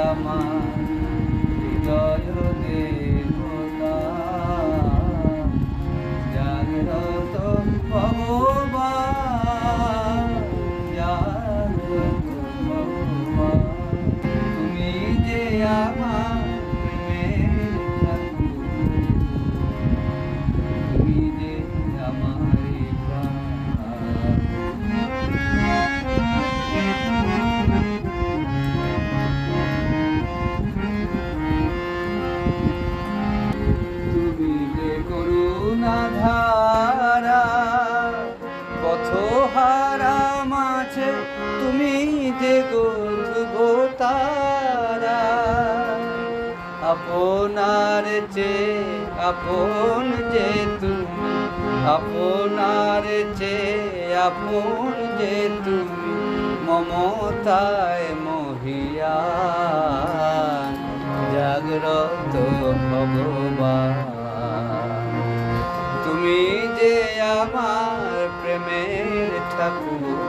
আমার হৃদয় দেবতা জাগ্রত ভগবান জাগ্রত ভগবান তুমি যে আমার প্রেমের ঠাকুর তুমি যে আমার প্রাণ ধারা পথহারা মাঝে তুমি যে গো তারা আপনার চেয়ে আপন যে তুমি আপনার চেয়ে আপন যে তুমি মমতায় মহিয়ান জাগ্রত ভগবান তুমি যে আমার প্রেমের ঠাকুর